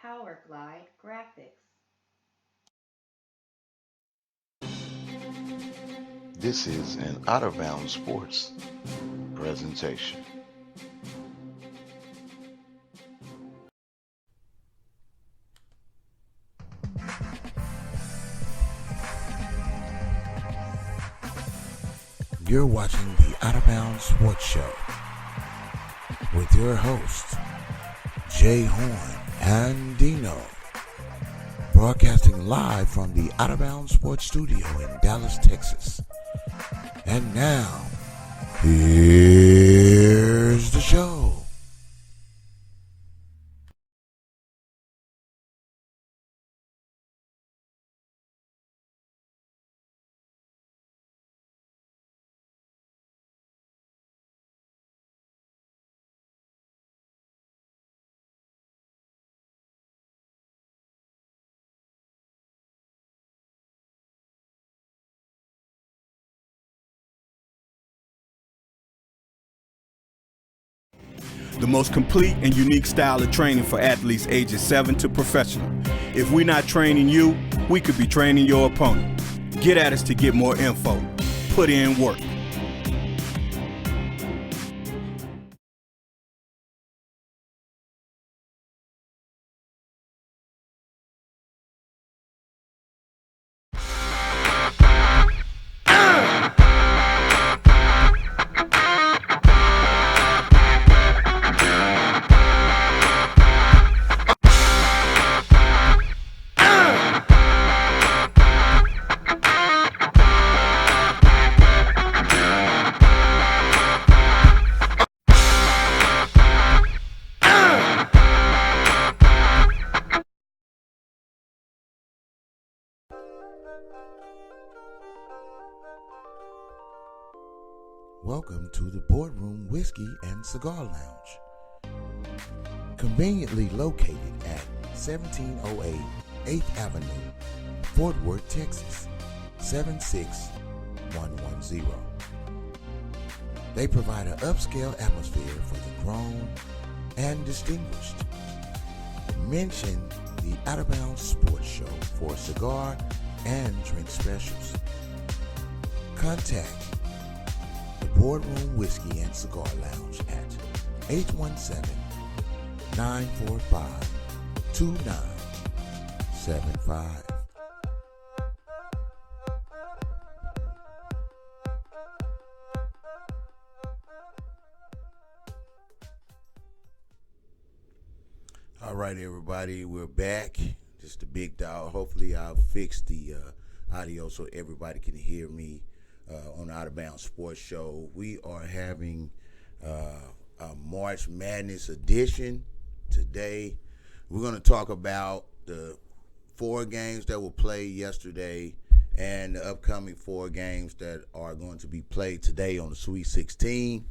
Powerglide graphics. This is an Out of Bounds Sports presentation. You're watching the Out of Bounds Sports Show with your hosts, Jay Horn and Dino, broadcasting live from the Out of Bounds Sports Studio in Dallas, Texas. And now, here's the show. The most complete and unique style of training for athletes ages 7 to professional. If we're not training you, we could be training your opponent. Get at us to get more info. Put in work. Welcome to the Boardroom Whiskey and Cigar Lounge, conveniently located at 1708 8th Avenue, Fort Worth, Texas, 76110. They provide an upscale atmosphere for the grown and distinguished. Mention the Out of Bounds Sports Show for cigar and drink specials. Contact the Boardroom Whiskey and Cigar Lounge at 817-945-2975. All right, everybody, we're back. Just a big dog. Hopefully, I'll fix the audio so everybody can hear me on the Out of Bounds Sports Show. We are having a March Madness edition today. We're going to talk about the 4 games that were played yesterday and the upcoming 4 games that are going to be played today on the Sweet 16.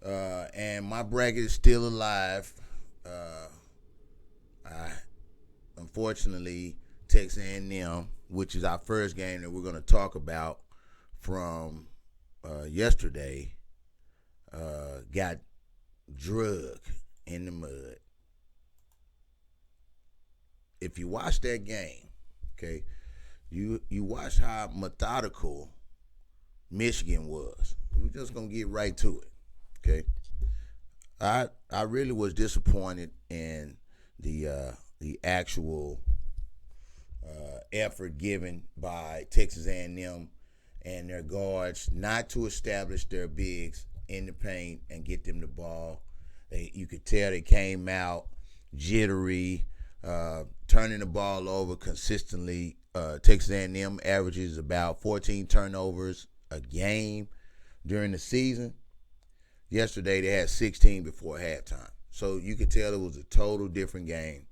And my bracket is still alive. Unfortunately, Texas A&M, which is our first game that we're going to talk about from yesterday, got drugged in the mud. If you watch that game, okay, you watch how methodical Michigan was. We're just going to get right to it, okay? I really was disappointed in the actual effort given by Texas A&M and their guards not to establish their bigs in the paint and get them the ball. You could tell they came out jittery, turning the ball over consistently. Texas A&M averages about 14 turnovers a game during the season. Yesterday they had 16 before halftime. So you could tell it was a total different game.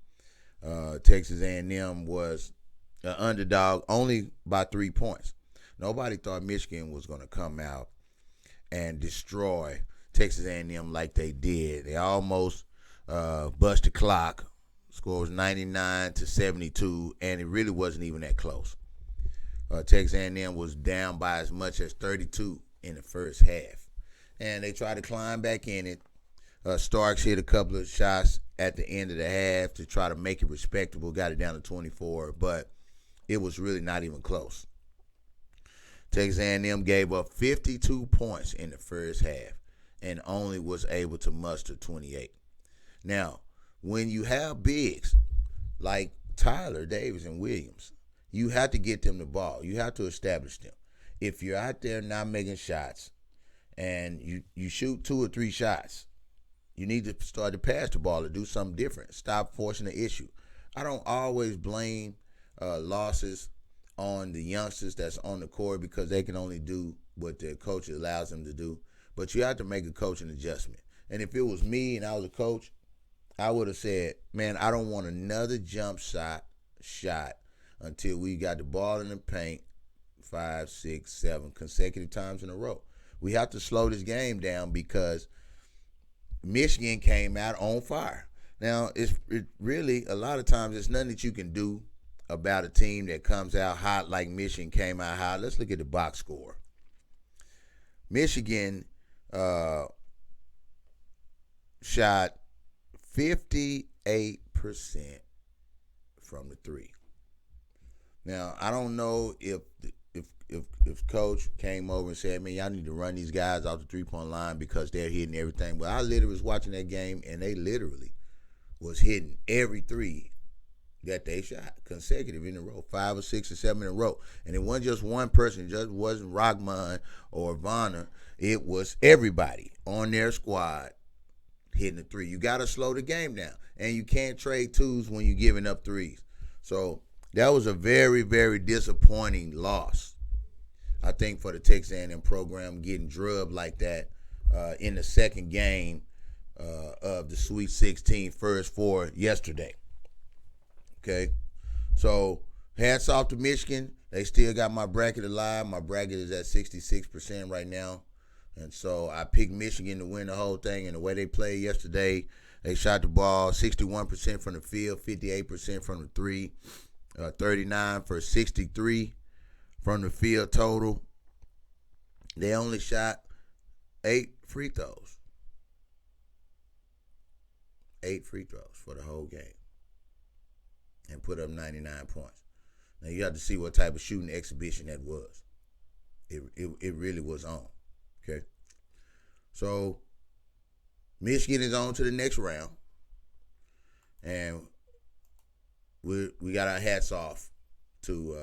Texas A&M was an underdog only by 3 points. Nobody thought Michigan was going to come out and destroy Texas A&M like they did. They almost bust the clock. Score was 99-72, and it really wasn't even that close. Texas A&M was down by as much as 32 in the first half, and they tried to climb back in it. Starks hit a couple of shots at the end of the half to try to make it respectable, got it down to 24, but it was really not even close. Texas A&M gave up 52 points in the first half and only was able to muster 28. Now, when you have bigs like Tyler, Davis, and Williams, you have to get them the ball. You have to establish them. If you're out there not making shots and you shoot 2 or 3 shots, you need to start to pass the ball or do something different. Stop forcing the issue. I don't always blame losses on the youngsters that's on the court because they can only do what their coach allows them to do. But you have to make a coaching adjustment. And if it was me and I was a coach, I would have said, man, I don't want another jump shot until we got the ball in the paint 5, 6, 7 consecutive times in a row. We have to slow this game down because Michigan came out on fire. Now, it really, a lot of times, there's nothing that you can do about a team that comes out hot like Michigan came out hot. Let's look at the box score. Michigan shot 58% from the 3. Now, I don't know if Coach came over and said, man, y'all need to run these guys off the 3-point line because they're hitting everything. But I literally was watching that game, and they literally was hitting every 3 that they shot consecutive in a row, 5 or 6 or 7 in a row. And it wasn't just one person. It just wasn't Rockman or Vonner. It was everybody on their squad hitting the 3. You got to slow the game down, and you can't trade 2s when you're giving up 3s. So that was a very, very disappointing loss, I think, for the Texas A&M program, getting drubbed like that in the second game of the Sweet 16 first 4 yesterday. Okay, so hats off to Michigan. They still got my bracket alive. My bracket is at 66% right now. And so I picked Michigan to win the whole thing. And the way they played yesterday, they shot the ball 61% from the field, 58% from the 3, 39 for 63 from the field total. They only shot 8 free throws. 8 free throws for the whole game. And put up 99 points. Now you have to see what type of shooting exhibition that was. It really was on. Okay. So Michigan is on to the next round. And we got our hats off to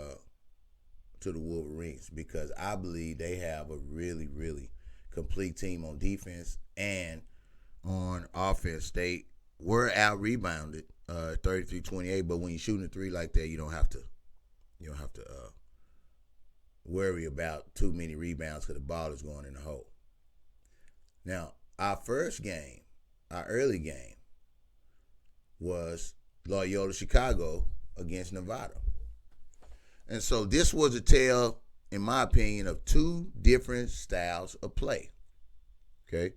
the Wolverines because I believe they have a really, really complete team on defense and on offense. They were out-rebounded 33-28, but when you're shooting a 3 like that, you don't have to worry about too many rebounds because the ball is going in the hole. Now, our early game was Loyola Chicago against Nevada. And so this was a tale, in my opinion, of 2 different styles of play. Okay?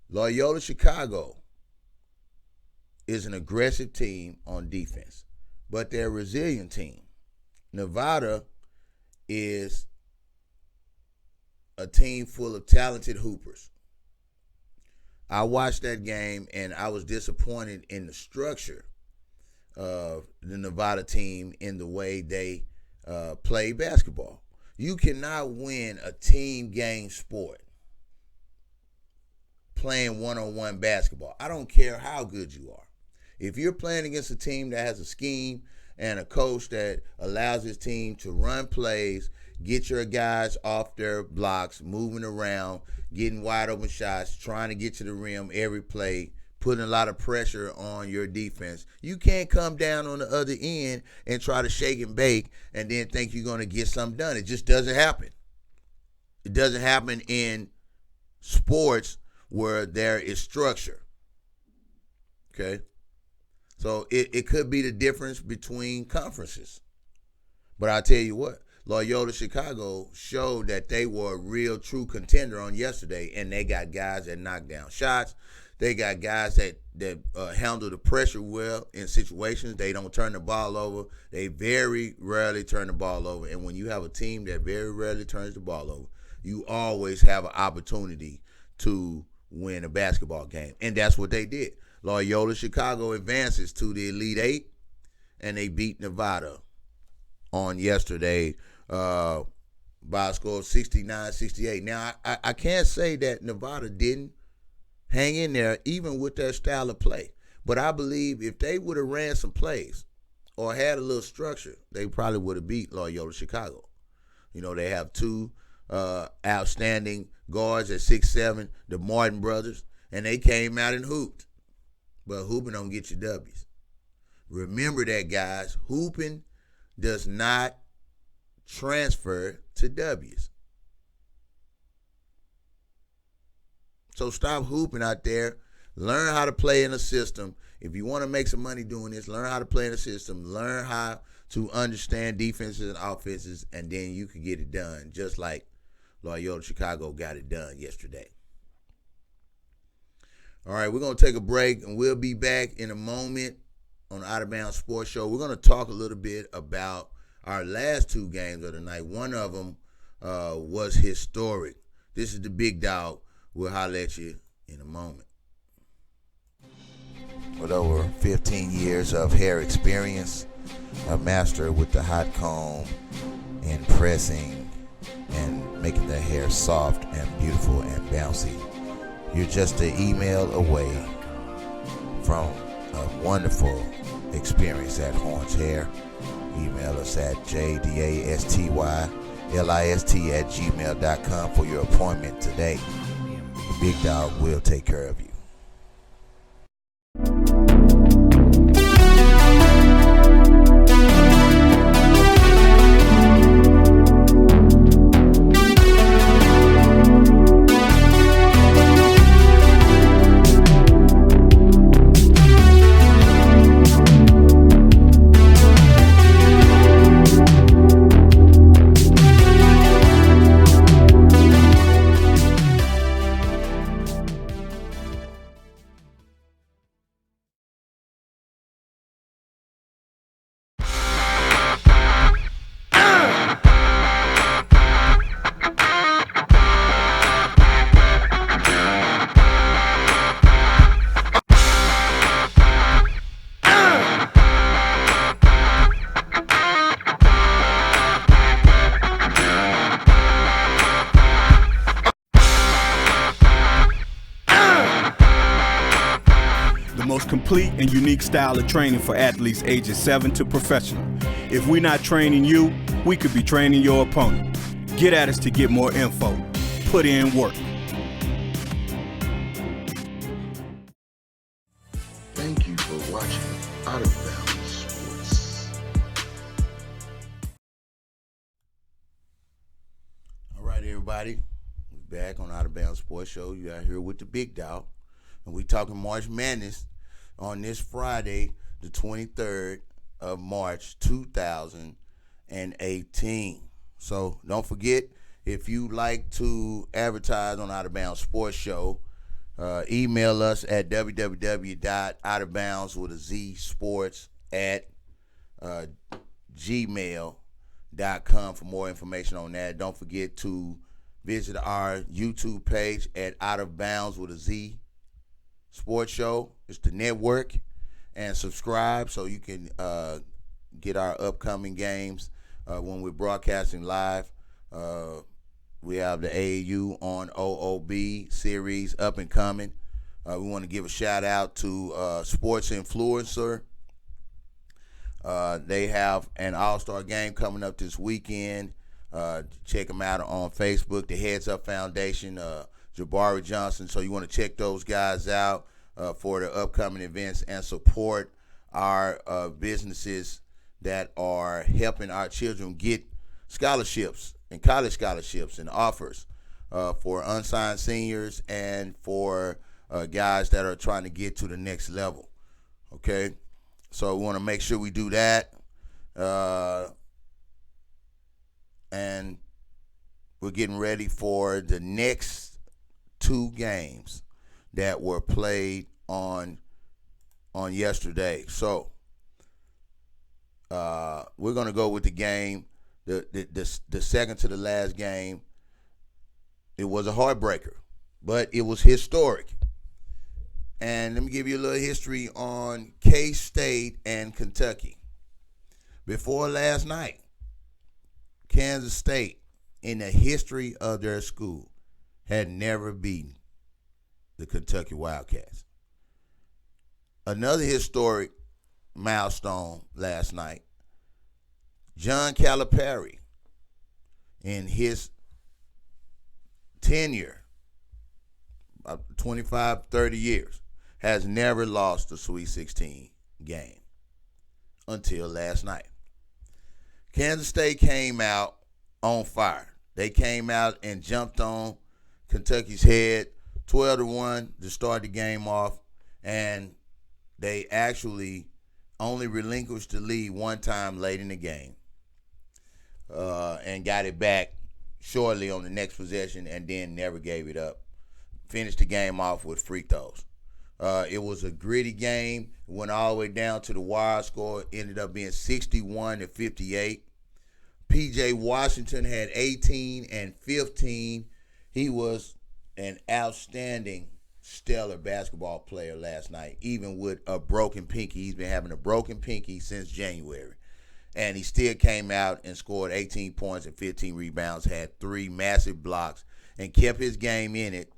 Loyola Chicago is an aggressive team on defense, but they're a resilient team. Nevada is a team full of talented hoopers. I watched that game, and I was disappointed in the structure of the Nevada team in the way they play basketball. You cannot win a team game sport playing one-on-one basketball. I don't care how good you are. If you're playing against a team that has a scheme and a coach that allows his team to run plays, get your guys off their blocks, moving around, getting wide open shots, trying to get to the rim every play, putting a lot of pressure on your defense, you can't come down on the other end and try to shake and bake and then think you're going to get something done. It just doesn't happen. It doesn't happen in sports where there is structure. Okay? So it could be the difference between conferences. But I'll tell you what, Loyola Chicago showed that they were a real true contender on yesterday, and they got guys that knock down shots. They got guys that handle the pressure well in situations. They don't turn the ball over. They very rarely turn the ball over. And when you have a team that very rarely turns the ball over, you always have an opportunity to win a basketball game. And that's what they did. Loyola Chicago advances to the Elite Eight, and they beat Nevada on yesterday by a score of 69-68. Now, I can't say that Nevada didn't hang in there, even with their style of play. But I believe if they would have ran some plays or had a little structure, they probably would have beat Loyola Chicago. You know, they have two outstanding guards at 6'7", the Martin brothers, and they came out and hooped. But hooping don't get you W's. Remember that, guys. Hooping does not transfer to W's. So stop hooping out there. Learn how to play in a system. If you want to make some money doing this, learn how to play in a system. Learn how to understand defenses and offenses, and then you can get it done, just like Loyola Chicago got it done yesterday. All right, we're going to take a break, and we'll be back in a moment on Out of Bounds Sports Show. We're going to talk a little bit about our last two games of the night. One of them was historic. This is the Big Dog. We'll holler at you in a moment. With over 15 years of hair experience, a master with the hot comb and pressing and making the hair soft and beautiful and bouncy. You're just an email away from a wonderful experience at Horns Hair. Email us at jdastylist@gmail.com for your appointment today. The Big Dog will take care of you. Complete and unique style of training for athletes ages 7 to professional. If we're not training you, we could be training your opponent. Get at us to get more info. Put in work. Thank you for watching Out of Bounds Sports. All right, everybody. We're back on Out of Bounds Sports Show. You out here with the Big Dog. And we talking March Madness on this Friday, the 23rd of March, 2018. So don't forget, if you like to advertise on Out of Bounds Sports Show, email us at www.outofbounds@gmail.com for more information on that. Don't forget to visit our YouTube page at Out of Bounds Sports Show. It's the network, and subscribe so you can get our upcoming games when we're broadcasting live. We have the AAU on OOB series up and coming. We want to give a shout out to Sports Influencer. They have an all-star game coming up this weekend. Check them out on Facebook, the Heads Up Foundation, Jabari Johnson. So you want to check those guys out for the upcoming events and support our businesses that are helping our children get scholarships and college scholarships and offers for unsigned seniors and for guys that are trying to get to the next level. Okay, so we want to make sure we do that, and we're getting ready for the next two games that were played on yesterday. So we're gonna go with the game, the second to the last game. It was a heartbreaker. but it was historic. And let me give you a little history on K-State and Kentucky. Before last night, Kansas State, in the history of their school, had never beaten the Kentucky Wildcats. Another historic milestone last night, John Calipari, in his tenure, 25, 30 years, has never lost a Sweet 16 game until last night. Kansas State came out on fire. They came out and jumped on Kentucky's head 12-1 to start the game off, and they actually only relinquished the lead one time late in the game and got it back shortly on the next possession and then never gave it up. Finished the game off with free throws. It was a gritty game. It went all the way down to the wire. Score ended up being 61-58. P.J. Washington had 18 and 15. He was an outstanding, stellar basketball player last night, even with a broken pinky. He's been having a broken pinky since January. And he still came out and scored 18 points and 15 rebounds, had 3 massive blocks, and kept his game in it.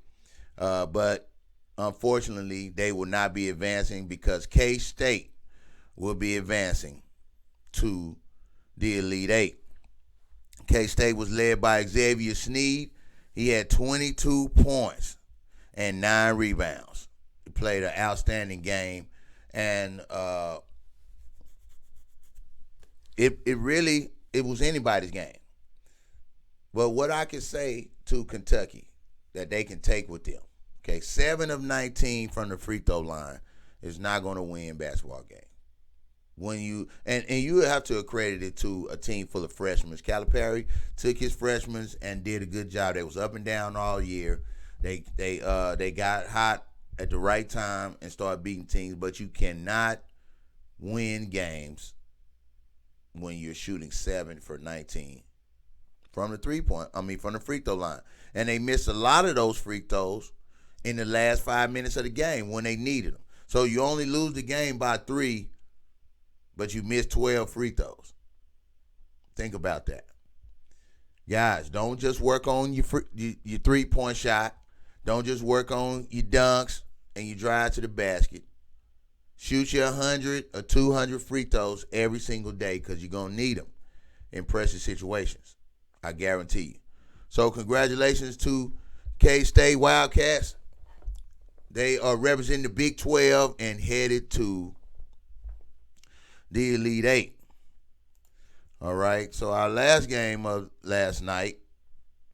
But unfortunately, they will not be advancing because K-State will be advancing to the Elite Eight. K-State was led by Xavier Sneed. He had 22 points and 9 rebounds. He played an outstanding game, and it was anybody's game. But what I can say to Kentucky that they can take with them, okay, 7 of 19 from the free throw line is not going to win basketball game. When you and you have to accredit it to a team full of freshmen. Calipari took his freshmen and did a good job. They was up and down all year. They got hot at the right time and started beating teams. But you cannot win games when you're shooting 7 for 19 from the free throw line. And they missed a lot of those free throws in the last 5 minutes of the game when they needed them. So you only lose the game by 3. But you missed 12 free throws. Think about that. Guys, don't just work on your three-point shot. Don't just work on your dunks and you drive to the basket. Shoot your 100 or 200 free throws every single day because you're going to need them in pressure situations. I guarantee you. So congratulations to K-State Wildcats. They are representing the Big 12 and headed to the Elite Eight. All right, so our last game of last night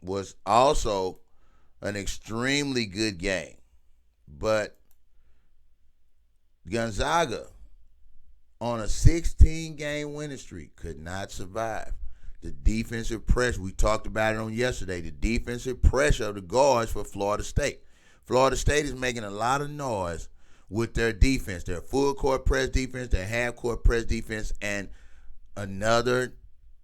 was also an extremely good game. But Gonzaga, on a 16-game winning streak, could not survive. The defensive pressure, we talked about it on yesterday, the defensive pressure of the guards for Florida State. Florida State is making a lot of noise with their defense, their full court press defense, their half court press defense, and another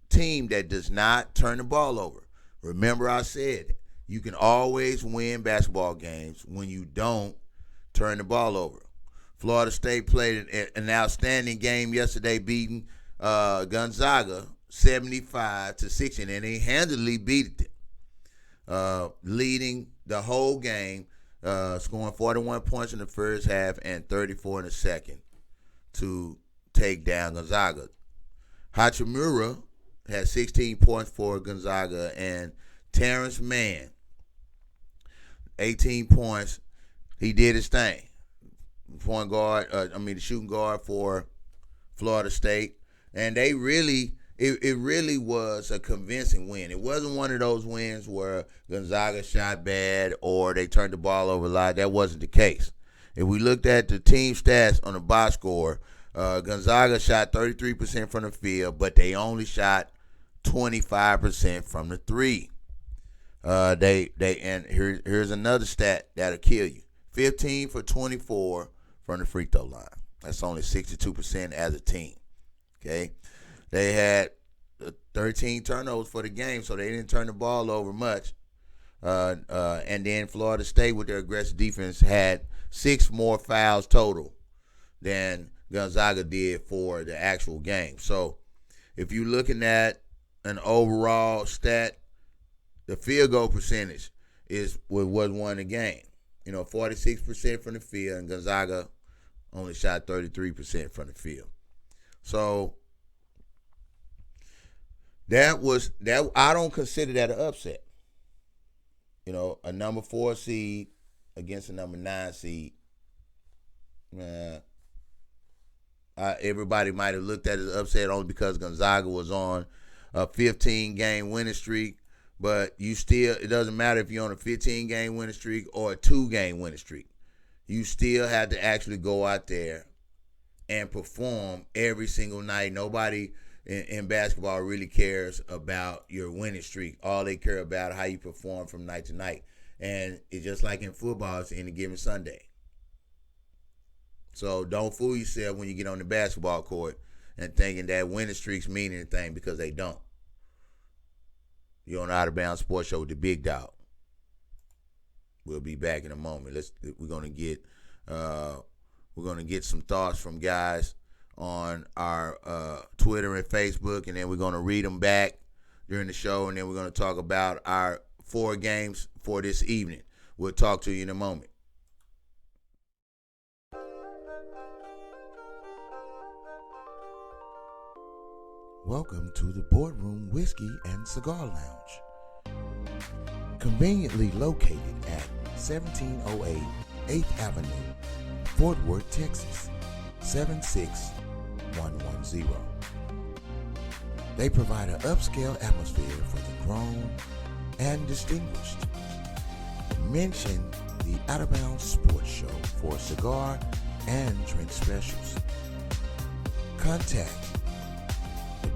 team that does not turn the ball over. Remember I said you can always win basketball games when you don't turn the ball over. Florida State played an outstanding game yesterday, beating Gonzaga 75-60, and they handily beat them, leading the whole game. Scoring 41 points in the first half and 34 in the second to take down Gonzaga. Hachimura had 16 points for Gonzaga, and Terrence Mann, 18 points. He did his thing. The shooting guard for Florida State, and they really. It really was a convincing win. It wasn't one of those wins where Gonzaga shot bad or they turned the ball over a lot. That wasn't the case. If we looked at the team stats on the box score, Gonzaga shot 33% from the field, but they only shot 25% from the three. Here's another stat that'll kill you. 15 for 24 from the free throw line. That's only 62% as a team. Okay. They had 13 turnovers for the game, so they didn't turn the ball over much. And then Florida State, with their aggressive defense, had 6 more fouls total than Gonzaga did for the actual game. So if you're looking at an overall stat, the field goal percentage is what won the game. 46% from the field, and Gonzaga only shot 33% from the field. So that I don't consider that an upset. A number 4 seed against a number 9 seed. Everybody might have looked at it as an upset only because Gonzaga was on a 15-game winning streak. But it doesn't matter if you're on a 15-game winning streak or a 2-game winning streak. You still have to actually go out there and perform every single night. Nobody in basketball really cares about your winning streak. All they care about is how you perform from night to night. And it's just like in football, it's any given Sunday. So don't fool yourself when you get on the basketball court and thinking that winning streaks mean anything, because they don't. You're on the Out of Bounds Sports Show with the Big Dog. We'll be back in a moment. We're gonna get some thoughts from guys on our Twitter and Facebook, and then we're gonna read them back during the show, and then we're gonna talk about our 4 games for this evening. We'll talk to you in a moment. Welcome to the Boardroom Whiskey and Cigar Lounge. Conveniently located at 1708 8th Avenue, Fort Worth, Texas, 76110. They provide an upscale atmosphere for the grown and distinguished. Mention the Out of Bounds Sports Show for cigar and drink specials. Contact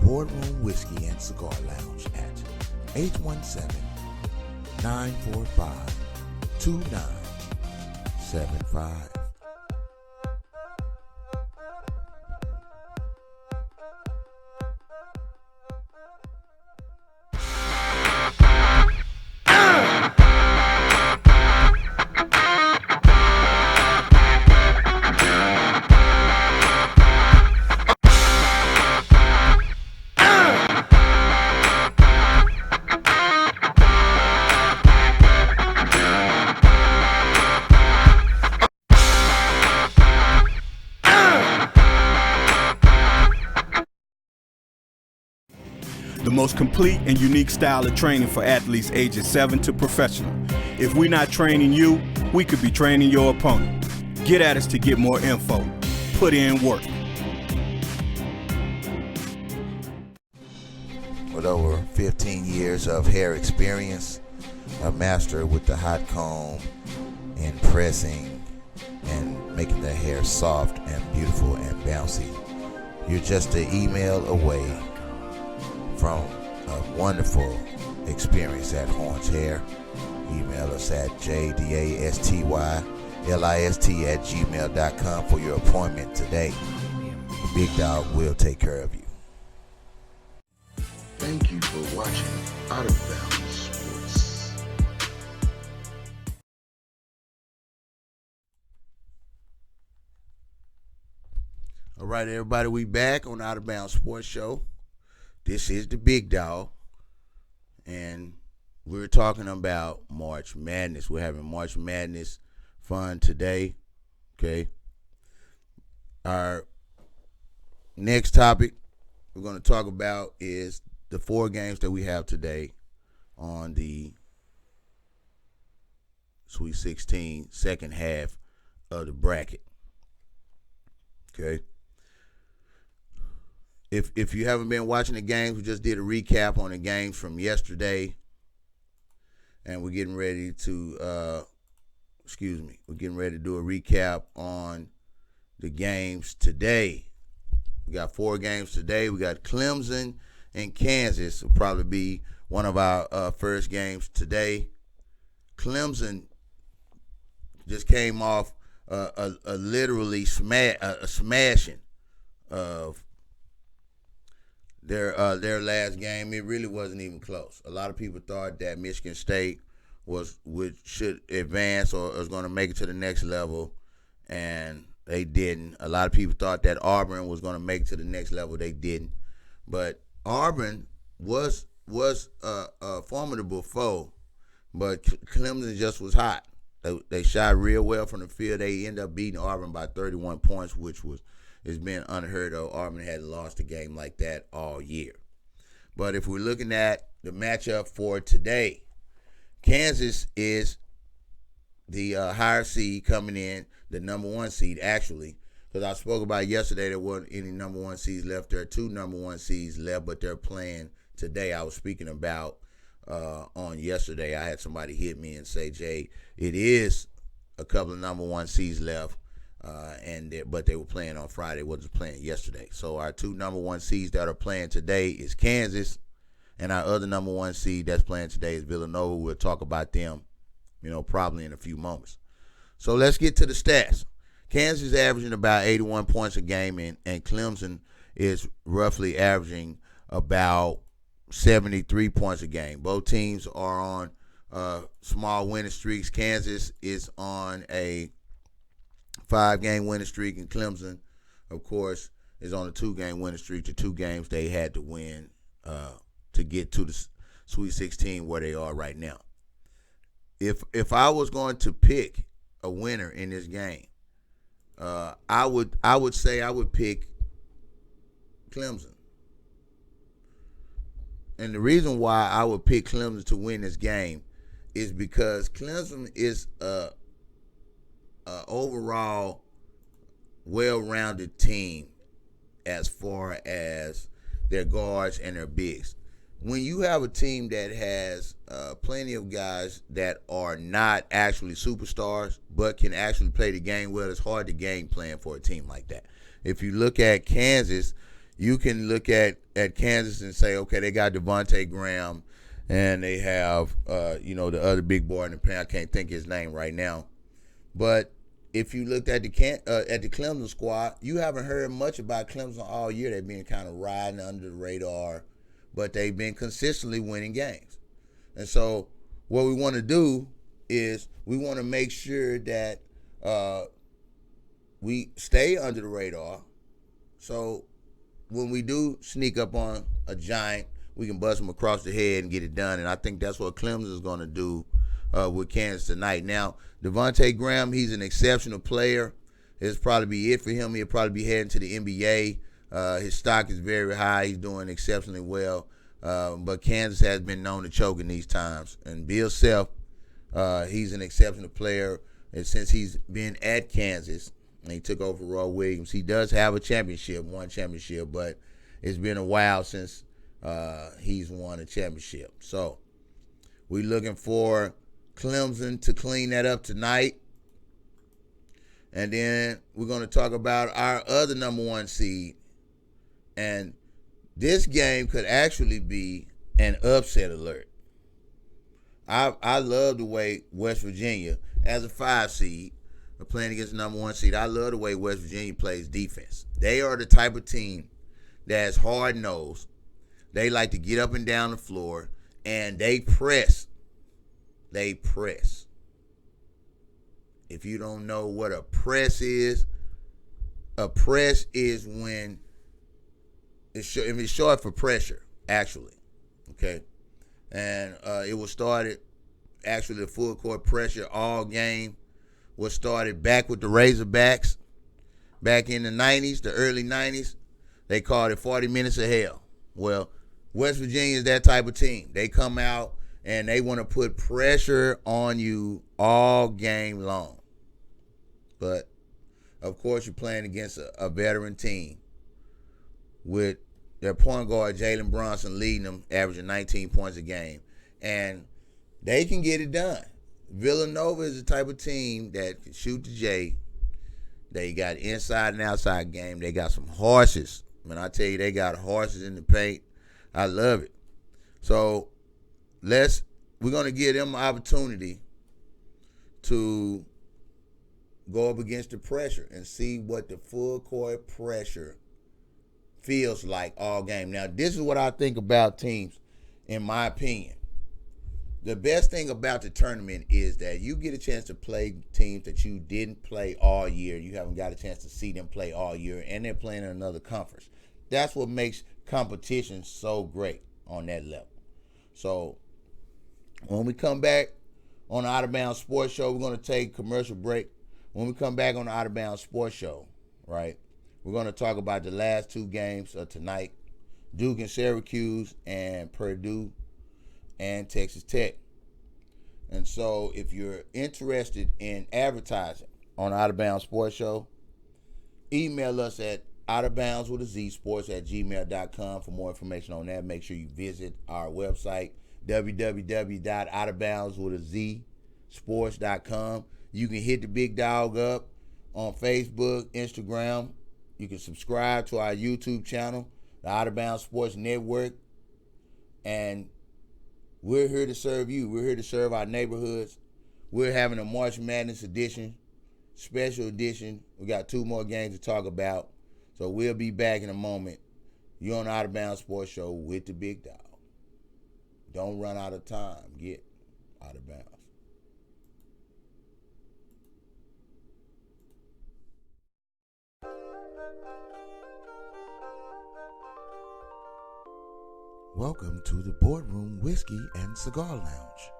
Boardroom Whiskey and Cigar Lounge at 817-945-2975. The most complete and unique style of training for athletes ages 7 to professional. If we're not training you, we could be training your opponent. Get at us to get more info. Put in work. With over 15 years of hair experience, a master with the hot comb and pressing and making the hair soft and beautiful and bouncy. You're just an email away from a wonderful experience at Horns Hair. Email us at jdastylist@gmail.com for your appointment today. The Big Dog will take care of you. Thank you for watching Out of Bounds Sports. All right, everybody, we back on Out of Bounds Sports Show. This is the Big Dog, and we're talking about March Madness. We're having March Madness fun today, okay? Our next topic we're going to talk about is the 4 games that we have today on the Sweet 16 second half of the bracket, okay? If you haven't been watching the games, we just did a recap on the games from yesterday, and we're getting ready to do a recap on the games today. We got 4 games today. We got Clemson and Kansas will probably be one of our first games today. Clemson just came off a literally smashing of their last game. It really wasn't even close. A lot of people thought that Michigan State which should advance or is going to make it to the next level, and they didn't. A lot of people thought that Auburn was going to make it to the next level. They didn't. But Auburn was a formidable foe, but Clemson just was hot. They shot real well from the field. They ended up beating Auburn by 31 points, which has been unheard of. Auburn hadn't lost a game like that all year. But if we're looking at the matchup for today, Kansas is the higher seed coming in, the number one seed actually, because I spoke about yesterday there weren't any number one seeds left. There are 2 number one seeds left, but they're playing today. I was speaking about on yesterday. I had somebody hit me and say, Jay, it is a couple of number one seeds left, but they were playing on Friday, wasn't playing yesterday. So our 2 number one seeds that are playing today is Kansas, and our other number one seed that's playing today is Villanova. We'll talk about them, probably in a few moments. So let's get to the stats. Kansas is averaging about 81 points a game, and Clemson is roughly averaging about 73 points a game. Both teams are on small winning streaks. Kansas is on a 5-game winning streak, and Clemson, of course, is on a 2-game winning streak. The 2 games they had to win to get to the Sweet 16 where they are right now. If I was going to pick a winner in this game, I would say I would pick Clemson. And the reason why I would pick Clemson to win this game is because Clemson is a overall well-rounded team as far as their guards and their bigs. When you have a team that has plenty of guys that are not actually superstars but can actually play the game well, it's hard to game plan for a team like that. If you look at Kansas, you can look at Kansas and say, okay, they got Devontae Graham, and they have, the other big boy in the pen. I can't think his name right now. But if you looked at the Clemson squad, you haven't heard much about Clemson all year. They've been kind of riding under the radar, but they've been consistently winning games. And so what we want to do is we want to make sure that we stay under the radar. So when we do sneak up on a giant, we can bust them across the head and get it done. And I think that's what Clemson is going to do with Kansas tonight. Now, Devontae Graham, he's an exceptional player. It'll probably be it for him. He'll probably be heading to the NBA. His stock is very high. He's doing exceptionally well. But Kansas has been known to choke in these times. And Bill Self, he's an exceptional player. And since he's been at Kansas, and he took over Roy Williams, he does have one championship, but it's been a while since he's won a championship. So we're looking for Clemson to clean that up tonight. And then we're going to talk about our other number one seed. And this game could actually be an upset alert. I love the way West Virginia, as a 5 seed, are playing against the number one seed. I love the way West Virginia plays defense. They are the type of team that's hard-nosed. They like to get up and down the floor, and they press. They press. If you don't know what a press is when it's short for pressure, actually. Okay? And it was started, actually, the full court pressure all game was started back with the Razorbacks back in the 90s, the early 90s. They called it 40 minutes of hell. Well, West Virginia is that type of team. They come out and they want to put pressure on you all game long. But, of course, you're playing against a veteran team with their point guard, Jalen Brunson, leading them, averaging 19 points a game. And they can get it done. Villanova is the type of team that can shoot the J. They got inside and outside game. They got some horses. When I tell you they got horses in the paint, I love it. So we're going to give them an opportunity to go up against the pressure and see what the full court pressure feels like all game. Now, this is what I think about teams, in my opinion. the best thing about the tournament is that you get a chance to play teams that you didn't play all year. You haven't got a chance to see them play all year, and they're playing in another conference. That's what makes competition so great on that level. So when we come back on the Out of Bounds Sports Show, we're going to take a commercial break. When we come back on the Out of Bounds Sports Show, right, we're going to talk about the last two games of tonight, Duke and Syracuse, and Purdue and Texas Tech. And so if you're interested in advertising on Out of Bounds Sports Show, email us at outofbounds@gmail.com for more information on that. Make sure you visit our website, www.outofbounds.sports.com. You can hit the big dog up on Facebook, Instagram. You can subscribe to our YouTube channel, the Out of Bounds Sports Network. And we're here to serve you. We're here to serve our neighborhoods. We're having a March Madness edition, special edition. We got 2 more games to talk about. So we'll be back in a moment. You're on the Out of Bounds Sports Show with the big dog. Don't run out of time. Get out of bounds. Welcome to the Boardroom Whiskey and Cigar Lounge.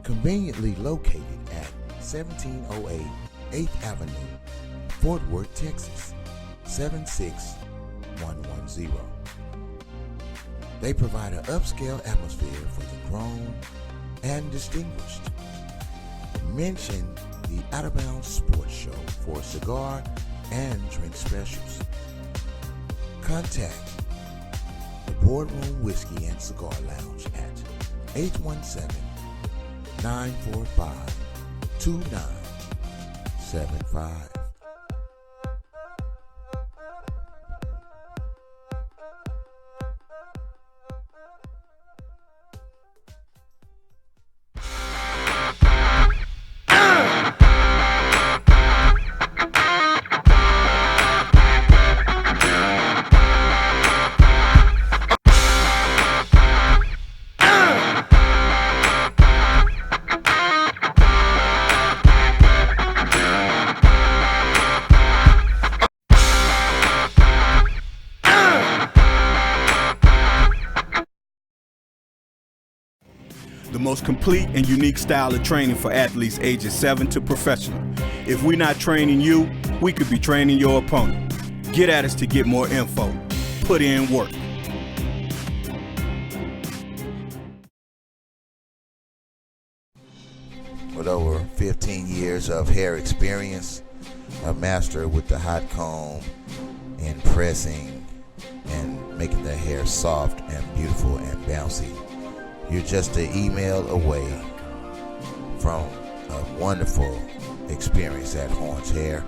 Conveniently located at 1708 8th Avenue, Fort Worth, Texas, 76110. They provide an upscale atmosphere for the grown and distinguished. Mention the Out of Bounds Sports Show for cigar and drink specials. Contact the Boardroom Whiskey and Cigar Lounge at 817-945-2975. The most complete and unique style of training for athletes ages 7 to professional. If we're not training you, we could be training your opponent. Get at us to get more info. Put in work. With over 15 years of hair experience, a master with the hot comb and pressing and making the hair soft and beautiful and bouncy. You're just an email away from a wonderful experience at Horns Hair.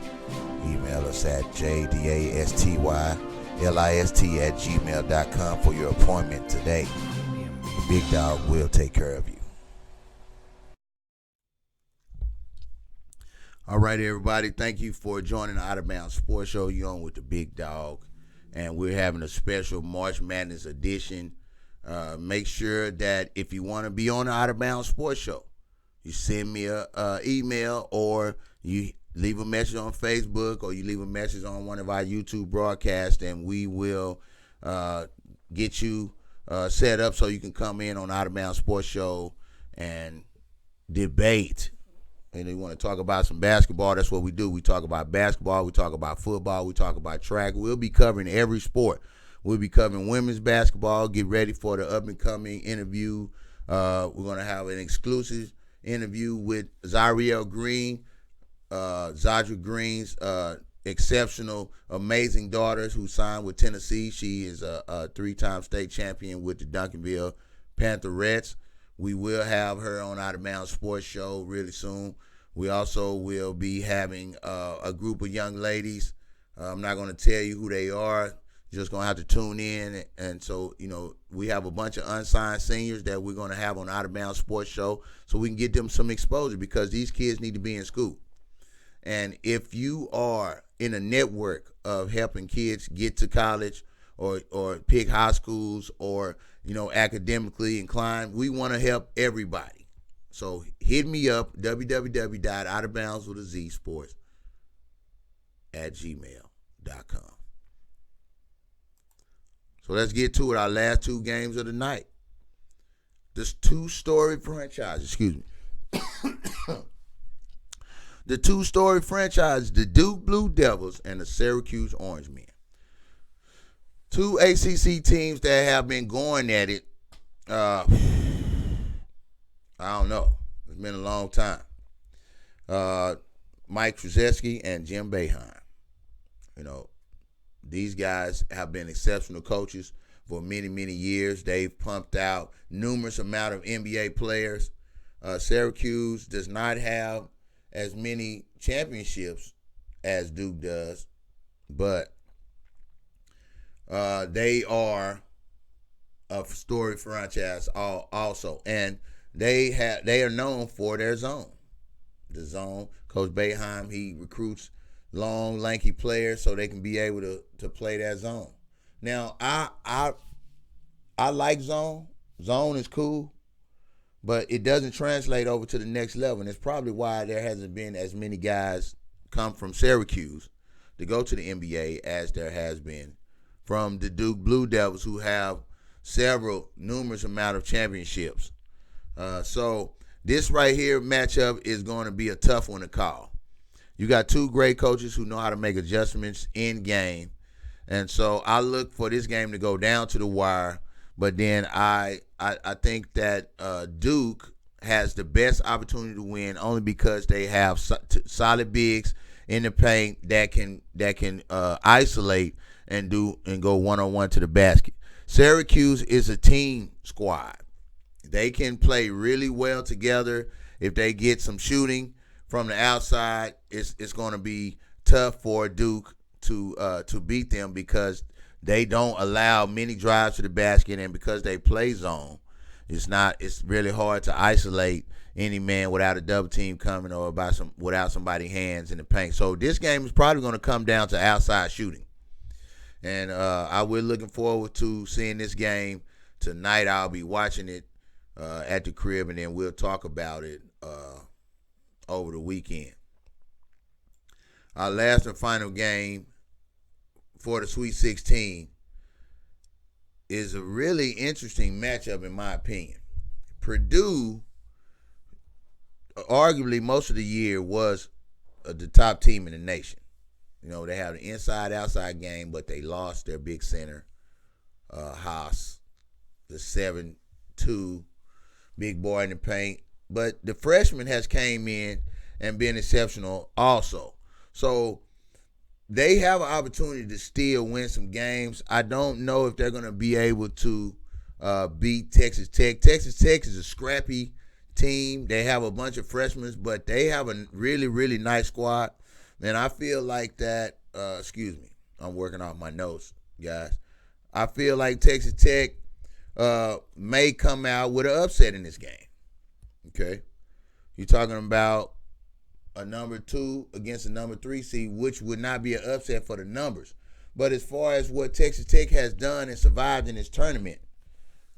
Email us at jdastylist@gmail.com for your appointment today. The Big Dog will take care of you. All right, everybody. Thank you for joining the Out of Bounds Sports Show. You're on with the Big Dog, and we're having a special March Madness edition. Make sure that if you want to be on the Out of Bounds Sports Show, you send me a email, or you leave a message on Facebook, or you leave a message on one of our YouTube broadcasts, and we will get you set up so you can come in on Out of Bounds Sports Show and debate. And you want to talk about some basketball, that's what we do. We talk about basketball, we talk about football, we talk about track. We'll be covering every sport. We'll be covering women's basketball. Get ready for the up-and-coming interview. We're going to have an exclusive interview with Zariel Green, Zadra Green's exceptional, amazing daughters who signed with Tennessee. She is a 3-time state champion with the Duncanville Pantherettes. We will have her on Out of Bounds Sports Show really soon. We also will be having a group of young ladies. I'm not going to tell you who they are. You're just going to have to tune in. And so, we have a bunch of unsigned seniors that we're going to have on Out of Bounds Sports Show so we can get them some exposure, because these kids need to be in school. And if you are in a network of helping kids get to college, or pick high schools or, academically inclined. We want to help everybody. So hit me up, www.outofboundswithazsports@gmail.com. So let's get to it. Our last two games of the night. This two-story franchise, the two-story franchise, the Duke Blue Devils and the Syracuse Orange Men. Two ACC teams that have been going at it. I don't know. It's been a long time. Mike Krzyzewski and Jim Boeheim. These guys have been exceptional coaches for many, many years. They've pumped out numerous amount of NBA players. Syracuse does not have as many championships as Duke does, but they are a story franchise also, and they are known for their zone. The zone, Coach Boeheim, he recruits long, lanky players so they can be able to play that zone. Now, I like zone. Zone is cool, but it doesn't translate over to the next level, and it's probably why there hasn't been as many guys come from Syracuse to go to the NBA as there has been from the Duke Blue Devils, who have numerous amount of championships. So this right here matchup is going to be a tough one to call. You got two great coaches who know how to make adjustments in game. And so I look for this game to go down to the wire. But then I think that Duke has the best opportunity to win only because they have solid bigs in the paint that can isolate and go one-on-one to the basket. Syracuse is a team squad. They can play really well together. If they get some shooting from the outside, it's going to be tough for Duke to beat them because they don't allow many drives to the basket, and because they play zone, it's really hard to isolate any man without a double team coming or without somebody's hands in the paint. So this game is probably going to come down to outside shooting. And we're looking forward to seeing this game tonight. I'll be watching it at the crib, and then we'll talk about it over the weekend. Our last and final game for the Sweet 16 is a really interesting matchup, in my opinion. Purdue, arguably most of the year, was the top team in the nation. They have an inside-outside game, but they lost their big center, Haas, the 7'2", big boy in the paint. But the freshman has came in and been exceptional also. So they have an opportunity to still win some games. I don't know if they're going to be able to beat Texas Tech. Texas Tech is a scrappy team. They have a bunch of freshmen, but they have a really, really nice squad. And I feel like that, I'm working off my notes, guys. I feel like Texas Tech may come out with an upset in this game. Okay? You're talking about a number 2 against a number 3 seed, which would not be an upset for the numbers. But as far as what Texas Tech has done and survived in this tournament,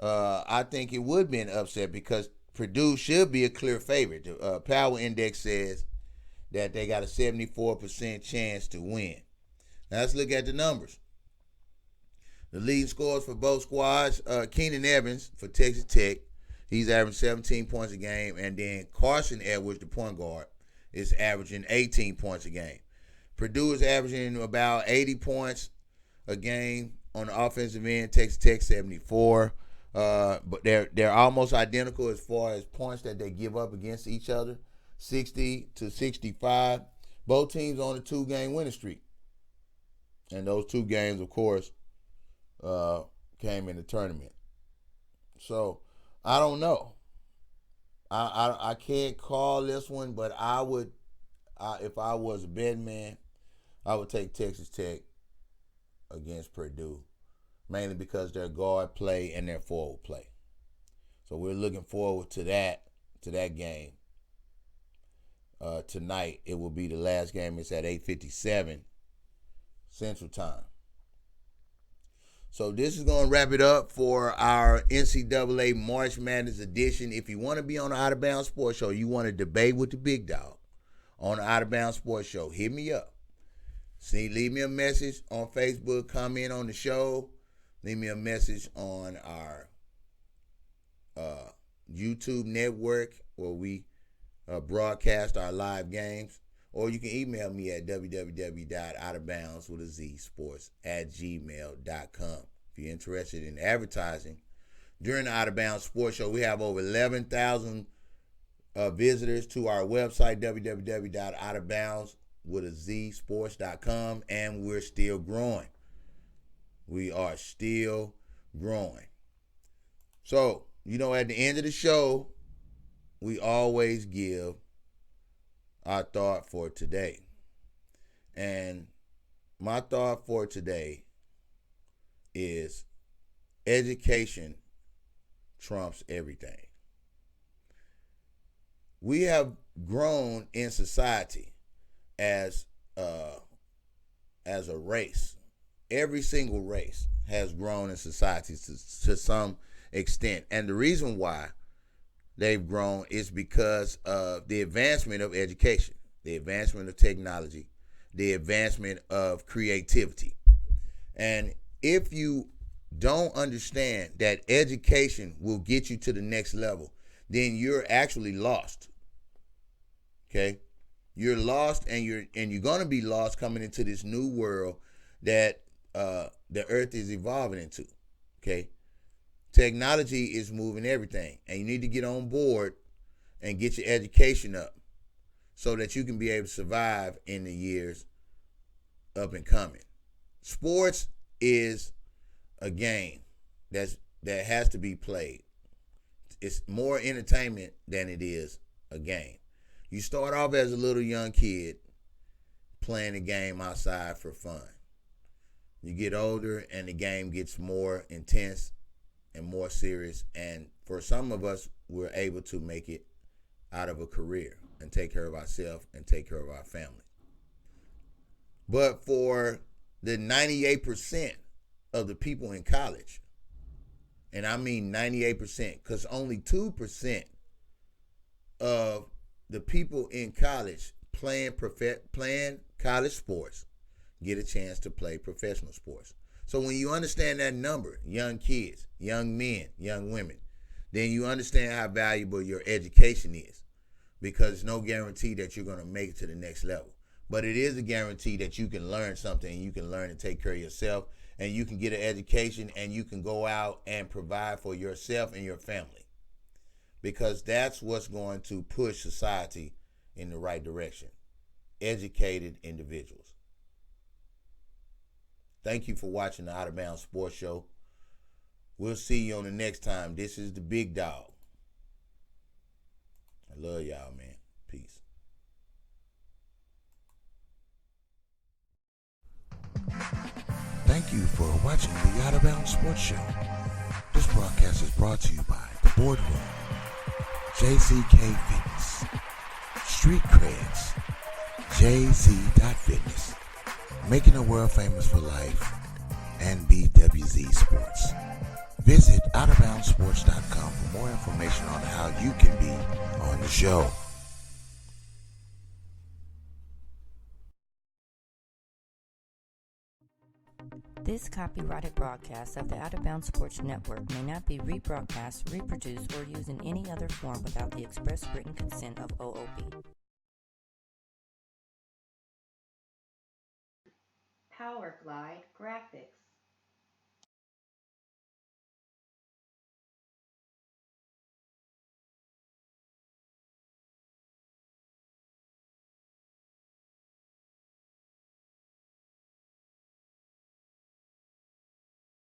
I think it would be an upset because Purdue should be a clear favorite. The Power Index says that they got a 74% chance to win. Now let's look at the numbers. The leading scorers for both squads, Keenan Evans for Texas Tech, he's averaging 17 points a game, and then Carson Edwards, the point guard, is averaging 18 points a game. Purdue is averaging about 80 points a game on the offensive end. Texas Tech 74. But they're almost identical as far as points that they give up against each other, 60 to 65. Both teams on a 2-game winning streak. And those 2 games, of course, came in the tournament. So I don't know. I can't call this one, but I would, if I was a betting man, I would take Texas Tech against Purdue, mainly because their guard play and their forward play. So we're looking forward to that game. Tonight, it will be the last game. It's at 8:57 Central Time. So this is going to wrap it up for our NCAA March Madness edition. If you want to be on the Out of Bounds Sports Show, you want to debate with the big dog on the Out of Bounds Sports Show, hit me up. See, leave me a message on Facebook, comment on the show, leave me a message on our YouTube network where we broadcast our live games. Or you can email me at www.outofboundssports@gmail.com. If you're interested in advertising during the Out of Bounds Sports Show, we have over 11,000 visitors to our website, www.outofboundssports.com, and we're still growing. We are still growing. So, at the end of the show, we always give our thought for today. And my thought for today is education trumps everything. We have grown in society as a race. Every single race has grown in society to some extent. And the reason why they've grown is because of the advancement of education, the advancement of technology, the advancement of creativity. And if you don't understand that education will get you to the next level, then you're actually lost. Okay? You're lost, and you're going to be lost coming into this new world that the earth is evolving into. Okay? Technology is moving everything, and you need to get on board and get your education up so that you can be able to survive in the years up and coming. Sports is a game that has to be played. It's more entertainment than it is a game. You start off as a little young kid playing the game outside for fun. You get older and the game gets more intense and more serious, and for some of us, we're able to make it out of a career and take care of ourselves and take care of our family. But for the 98% of the people in college, and I mean 98%, because only 2% of the people in college playing college sports get a chance to play professional sports. So when you understand that number, young kids, young men, young women, then you understand how valuable your education is, because it's no guarantee that you're going to make it to the next level. But it is a guarantee that you can learn something, and you can learn to take care of yourself, and you can get an education, and you can go out and provide for yourself and your family, because that's what's going to push society in the right direction. Educated individuals. Thank you for watching the Out of Bounds Sports Show. We'll see you on the next time. This is the big dog. I love y'all, man. Peace. Thank you for watching the Out of Bounds Sports Show. This broadcast is brought to you by The Boardroom, JCK Fitness, Street Creds, JZ.Fitness, Making the World Famous for Life, and BWZ Sports. Visit OutofBoundsSports.com for more information on how you can be on the show. This copyrighted broadcast of the Out of Bounds Sports Network may not be rebroadcast, reproduced, or used in any other form without the express written consent of OOB. Power Glide Graphics.